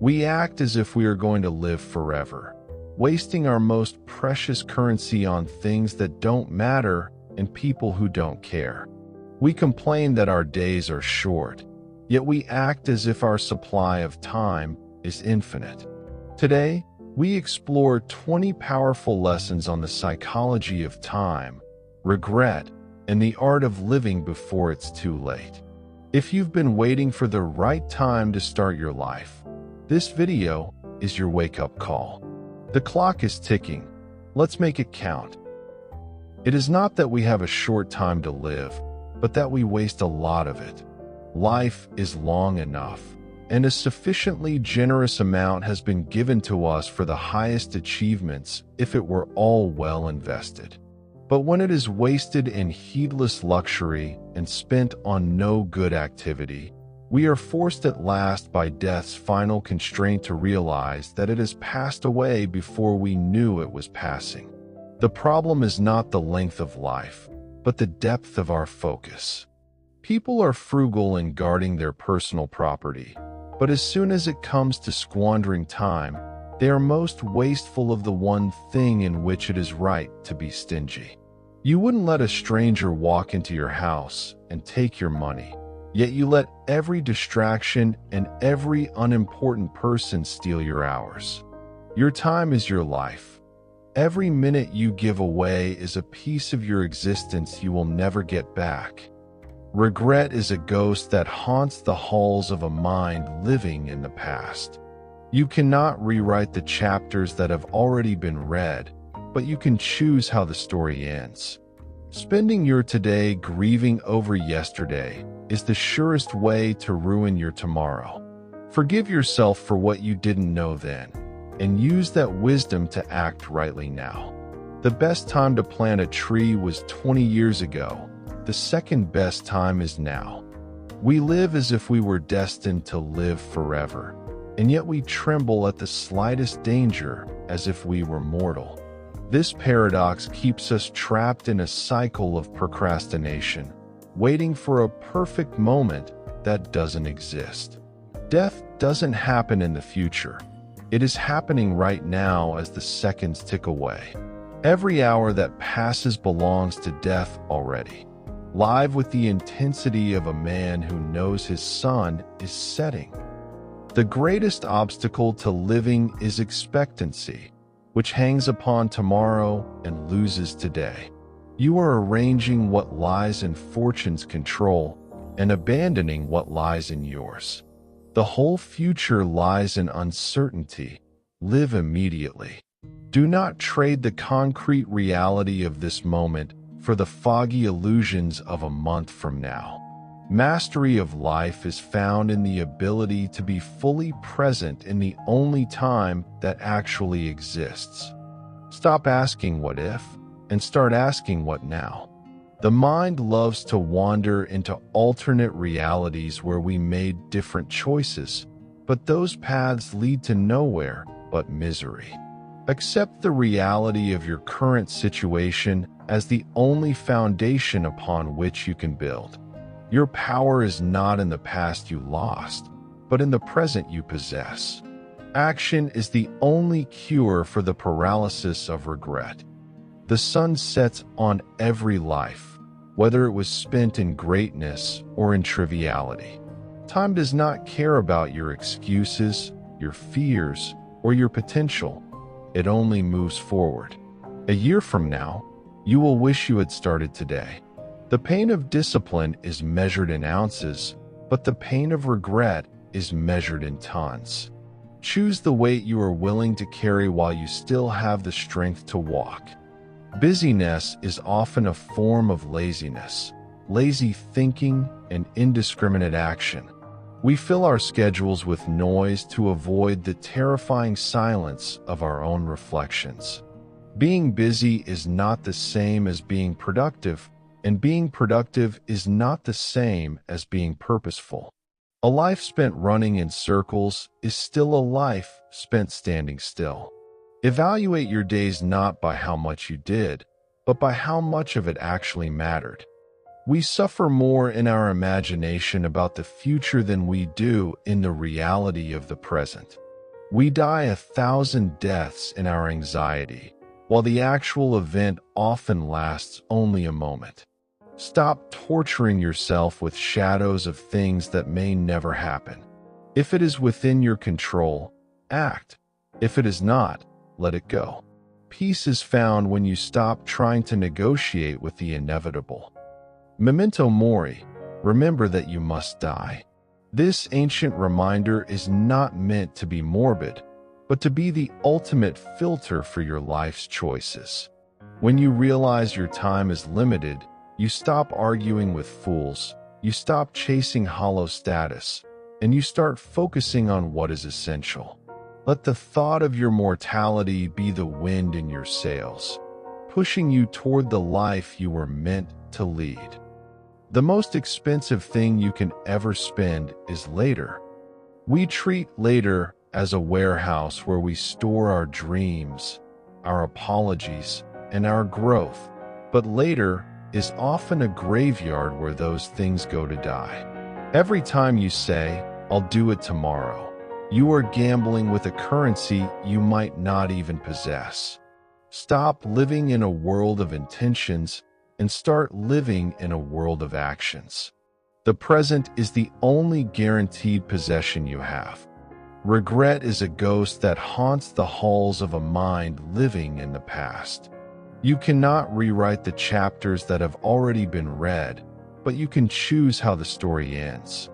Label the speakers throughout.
Speaker 1: We act as if we are going to live forever, wasting our most precious currency on things that don't matter and people who don't care. We complain that our days are short, yet we act as if our supply of time is infinite. Today, we explore 20 powerful lessons on the psychology of time, regret, and the art of living before it's too late. If you've been waiting for the right time to start your life, this video is your wake-up call. The clock is ticking. Let's make it count. It is not that we have a short time to live, but that we waste a lot of it. Life is long enough, and a sufficiently generous amount has been given to us for the highest achievements if it were all well invested. But when it is wasted in heedless luxury and spent on no good activity, we are forced at last by death's final constraint to realize that it has passed away before we knew it was passing. The problem is not the length of life, but the depth of our focus. People are frugal in guarding their personal property, but as soon as it comes to squandering time, they are most wasteful of the one thing in which it is right to be stingy. You wouldn't let a stranger walk into your house and take your money, yet you let every distraction and every unimportant person steal your hours. Your time is your life. Every minute you give away is a piece of your existence you will never get back. Regret is a ghost that haunts the halls of a mind living in the past. You cannot rewrite the chapters that have already been read, but you can choose how the story ends. Spending your today grieving over yesterday is the surest way to ruin your tomorrow. Forgive yourself for what you didn't know then, and use that wisdom to act rightly now. The best time to plant a tree was 20 years ago. The second best time is now. We live as if we were destined to live forever, and yet we tremble at the slightest danger as if we were mortal. This paradox keeps us trapped in a cycle of procrastination, waiting for a perfect moment that doesn't exist. Death doesn't happen in the future. It is happening right now as the seconds tick away. Every hour that passes belongs to death already, live with the intensity of a man who knows his sun is setting. The greatest obstacle to living is expectancy, which hangs upon tomorrow and loses today. You are arranging what lies in fortune's control and abandoning what lies in yours. The whole future lies in uncertainty. Live immediately. Do not trade the concrete reality of this moment for the foggy illusions of a month from now. Mastery of life is found in the ability to be fully present in the only time that actually exists. Stop asking what if, and start asking what now. The mind loves to wander into alternate realities where we made different choices, but those paths lead to nowhere but misery. Accept the reality of your current situation as the only foundation upon which you can build. Your power is not in the past you lost, but in the present you possess. Action is the only cure for the paralysis of regret. The sun sets on every life, whether it was spent in greatness or in triviality. Time does not care about your excuses, your fears, or your potential. It only moves forward. A year from now, you will wish you had started today. The pain of discipline is measured in ounces, but the pain of regret is measured in tons. Choose the weight you are willing to carry while you still have the strength to walk. Busyness is often a form of laziness, lazy thinking, and indiscriminate action. We fill our schedules with noise to avoid the terrifying silence of our own reflections. Being busy is not the same as being productive, and being productive is not the same as being purposeful. A life spent running in circles is still a life spent standing still. Evaluate your days not by how much you did, but by how much of it actually mattered. We suffer more in our imagination about the future than we do in the reality of the present. We die 1,000 deaths in our anxiety, while the actual event often lasts only a moment. Stop torturing yourself with shadows of things that may never happen. If it is within your control, act. If it is not, let it go. Peace is found when you stop trying to negotiate with the inevitable. Memento Mori, remember that you must die. This ancient reminder is not meant to be morbid, but to be the ultimate filter for your life's choices. When you realize your time is limited, you stop arguing with fools, you stop chasing hollow status, and you start focusing on what is essential. Let the thought of your mortality be the wind in your sails, pushing you toward the life you were meant to lead. The most expensive thing you can ever spend is later. We treat later as a warehouse where we store our dreams, our apologies, and our growth, but later is often a graveyard where those things go to die. Every time you say, "I'll do it tomorrow," you are gambling with a currency you might not even possess. Stop living in a world of intentions and start living in a world of actions. The present is the only guaranteed possession you have. Regret is a ghost that haunts the halls of a mind living in the past. You cannot rewrite the chapters that have already been read, but you can choose how the story ends.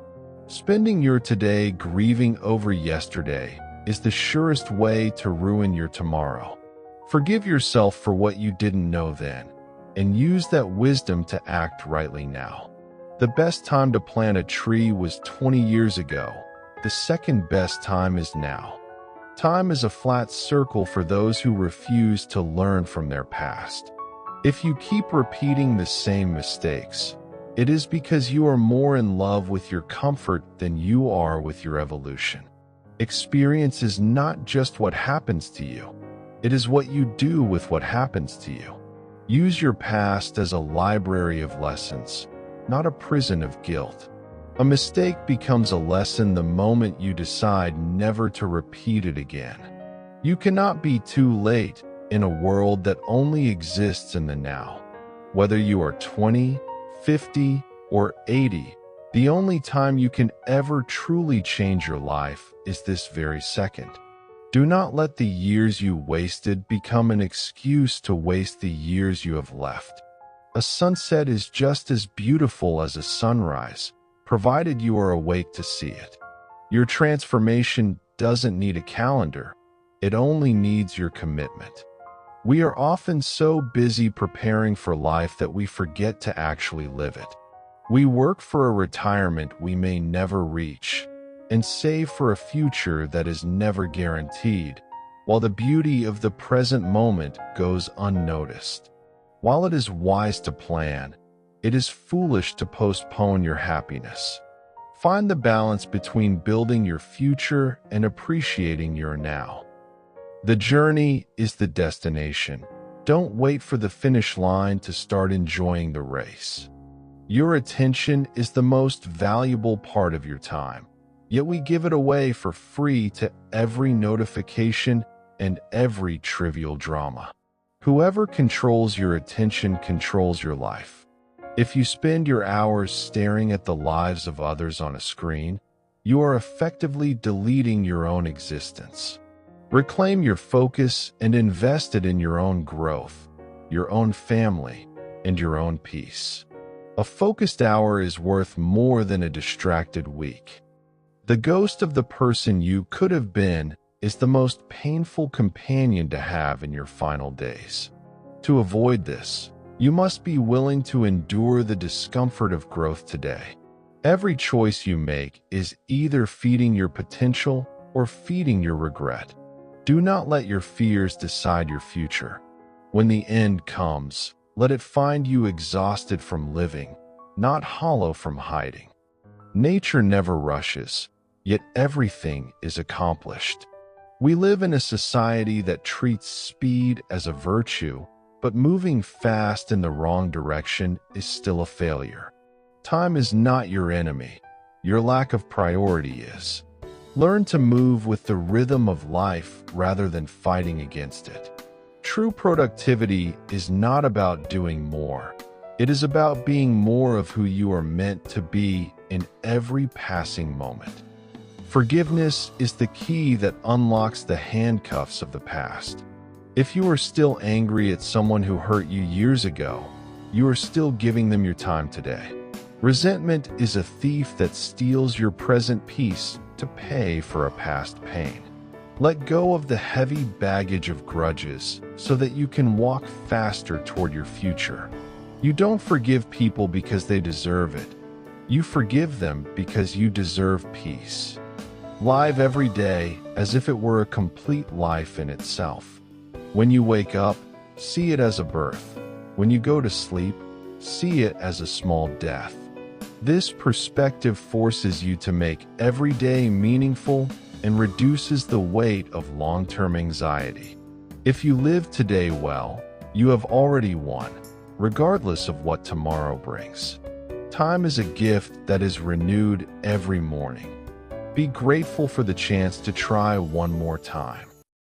Speaker 1: Spending your today grieving over yesterday is the surest way to ruin your tomorrow. Forgive yourself for what you didn't know then, and use that wisdom to act rightly now. The best time to plant a tree was 20 years ago. The second best time is now. Time is a flat circle for those who refuse to learn from their past. If you keep repeating the same mistakes, it is because you are more in love with your comfort than you are with your evolution. Experience is not just what happens to you. It is what you do with what happens to you. Use your past as a library of lessons, not a prison of guilt. A mistake becomes a lesson the moment you decide never to repeat it again. You cannot be too late in a world that only exists in the now. Whether you are 20, 50, or 80, the only time you can ever truly change your life is this very second. Do not let the years you wasted become an excuse to waste the years you have left. A sunset is just as beautiful as a sunrise, provided you are awake to see it. Your transformation doesn't need a calendar. It only needs your commitment. We are often so busy preparing for life that we forget to actually live it. We work for a retirement we may never reach, and save for a future that is never guaranteed, while the beauty of the present moment goes unnoticed. While it is wise to plan, it is foolish to postpone your happiness. Find the balance between building your future and appreciating your now. The journey is the destination. Don't wait for the finish line to start enjoying the race. Your attention is the most valuable part of your time, yet we give it away for free to every notification and every trivial drama. Whoever controls your attention controls your life. If you spend your hours staring at the lives of others on a screen, you are effectively deleting your own existence. Reclaim your focus and invest it in your own growth, your own family, and your own peace. A focused hour is worth more than a distracted week. The ghost of the person you could have been is the most painful companion to have in your final days. To avoid this, you must be willing to endure the discomfort of growth today. Every choice you make is either feeding your potential or feeding your regret. Do not let your fears decide your future. When the end comes, let it find you exhausted from living, not hollow from hiding. Nature never rushes, yet everything is accomplished. We live in a society that treats speed as a virtue, but moving fast in the wrong direction is still a failure. Time is not your enemy. Your lack of priority is. Learn to move with the rhythm of life rather than fighting against it. True productivity is not about doing more. It is about being more of who you are meant to be in every passing moment. Forgiveness is the key that unlocks the handcuffs of the past. If you are still angry at someone who hurt you years ago, you are still giving them your time today. Resentment is a thief that steals your present peace to pay for a past pain. Let go of the heavy baggage of grudges so that you can walk faster toward your future. You don't forgive people because they deserve it. You forgive them because you deserve peace. Live every day as if it were a complete life in itself. When you wake up, see it as a birth. When you go to sleep, see it as a small death. This perspective forces you to make every day meaningful and reduces the weight of long-term anxiety. If you live today well, you have already won, regardless of what tomorrow brings. Time is a gift that is renewed every morning. Be grateful for the chance to try one more time.